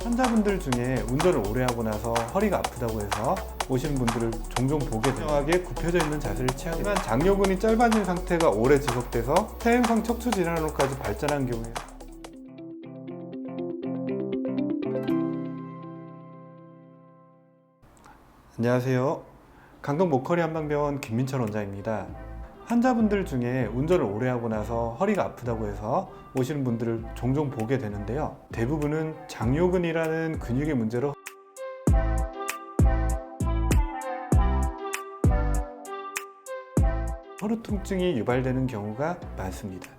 환자분들 중에 운전을 오래 하고 나서 허리가 아프다고 해서 오시는 분들을 종종 보게 되게 굽혀져 있는 자세를 취하게 되지만 장요근이 짧아진 상태가 오래 지속돼서 퇴행성 척추 질환으로까지 발전한 경우에 안녕하세요. 강동 목허리 한방병원 김민철 원장입니다. 환자분들 중에 운전을 오래 하고 나서 허리가 아프다고 해서 오시는 분들을 종종 보게 되는데요. 대부분은 장요근이라는 근육의 문제로 허리 통증이 유발되는 경우가 많습니다.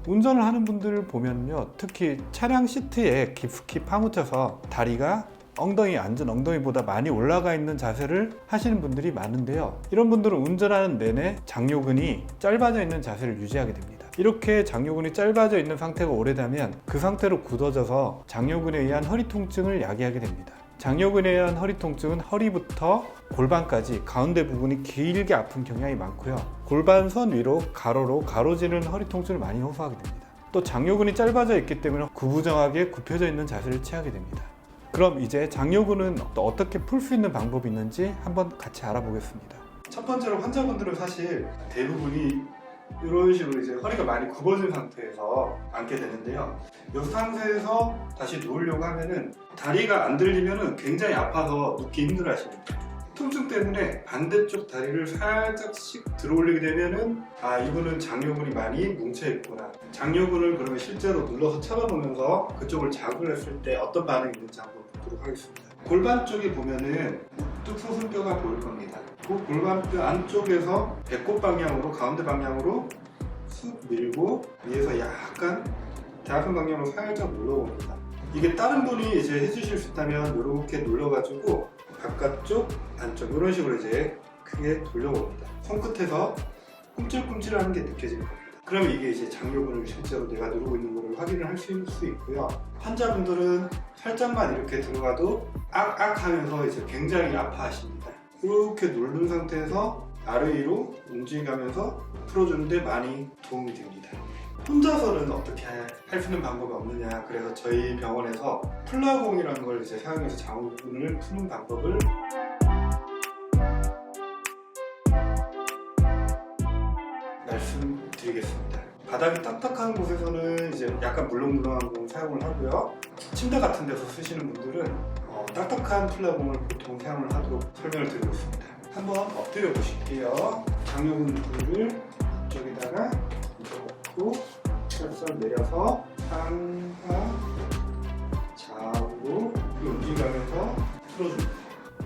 운전을 하는 분들을 보면요, 특히 차량 시트에 깊숙이 파묻혀서 다리가 앉은 엉덩이보다 많이 올라가 있는 자세를 하시는 분들이 많은데요. 이런 분들은 운전하는 내내 장요근이 짧아져 있는 자세를 유지하게 됩니다. 이렇게 장요근이 짧아져 있는 상태가 오래되면 그 상태로 굳어져서 장요근에 의한 허리 통증을 야기하게 됩니다. 장요근에 의한 허리 통증은 허리부터 골반까지 가운데 부분이 길게 아픈 경향이 많고요. 골반선 위로 가로로 가로지는 허리 통증을 많이 호소하게 됩니다. 또 장요근이 짧아져 있기 때문에 구부정하게 굽혀져 있는 자세를 취하게 됩니다. 그럼 이제 장요근은 또 어떻게 풀 수 있는 방법이 있는지 한번 같이 알아보겠습니다. 첫 번째로 환자분들은 사실 대부분이 이런 식으로 이제 허리가 많이 굽어진 상태에서 앉게 되는데요. 이 상태에서 다시 누우려고 하면은 다리가 안 들리면은 굉장히 아파서 눕기 힘들어 하십니다. 통증 때문에 반대쪽 다리를 살짝씩 들어 올리게 되면은 이거는 장요근이 많이 뭉쳐 있구나. 장요근을 그러면 실제로 눌러서 쳐다보면서 그쪽을 자극을 했을 때 어떤 반응이 있는지 한번 보도록 하겠습니다. 골반 쪽에 보면은 우뚝 솟은 뼈가 보일 겁니다. 그 골반뼈 안쪽에서 배꼽 방향으로 가운데 방향으로 쑥 밀고 위에서 약간 작은 방향으로 살짝 눌러봅니다. 이게 다른 분이 이제 해주실 수 있다면 이렇게 눌러가지고 바깥쪽, 안쪽 이런 식으로 이제 크게 돌려봅니다. 손끝에서 꿈찔꿈찔하는 게 느껴질 겁니다. 그러면 이게 이제 장요근을 실제로 내가 누르고 있는 것을 확인을 할 수 있고요. 환자분들은 살짝만 이렇게 들어가도 악 하면서 이제 굉장히 아파하십니다. 이렇게 누른 상태에서 아래 위로 움직이면서 풀어주는데 많이 도움이 됩니다. 혼자서는 어떻게 할 수 있는 방법이 없느냐, 그래서 저희 병원에서 플라공이라는 걸 이제 사용해서 장요근을 푸는 방법을 말씀드리겠습니다. 바닥이 딱딱한 곳에서는 이제 약간 물렁물렁한 공 사용을 하고요. 침대 같은 데서 쓰시는 분들은 딱딱한 플라공을 보통 사용을 하도록 설명을 드리고 있습니다. 한번 엎드려 보실게요. 장요근을 이쪽에다가 넣고 살살 내려서 상하 좌우로 움직이면서 풀어줍니다.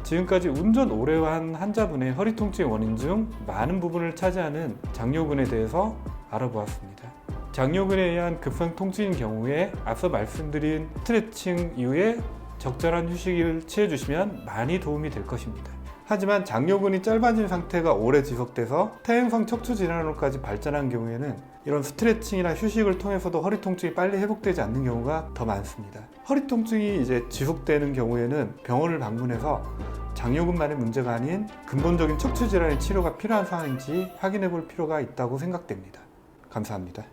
지금까지 운전 오래 한 환자분의 허리 통증의 원인 중 많은 부분을 차지하는 장요근에 대해서 알아보았습니다. 장요근에 의한 급성 통증인 경우에 앞서 말씀드린 스트레칭 이후에 적절한 휴식을 취해주시면 많이 도움이 될 것입니다. 하지만 장요근이 짧아진 상태가 오래 지속돼서 퇴행성 척추 질환으로까지 발전한 경우에는 이런 스트레칭이나 휴식을 통해서도 허리 통증이 빨리 회복되지 않는 경우가 더 많습니다. 허리 통증이 이제 지속되는 경우에는 병원을 방문해서 장요근만의 문제가 아닌 근본적인 척추 질환의 치료가 필요한 상황인지 확인해 볼 필요가 있다고 생각됩니다. 감사합니다.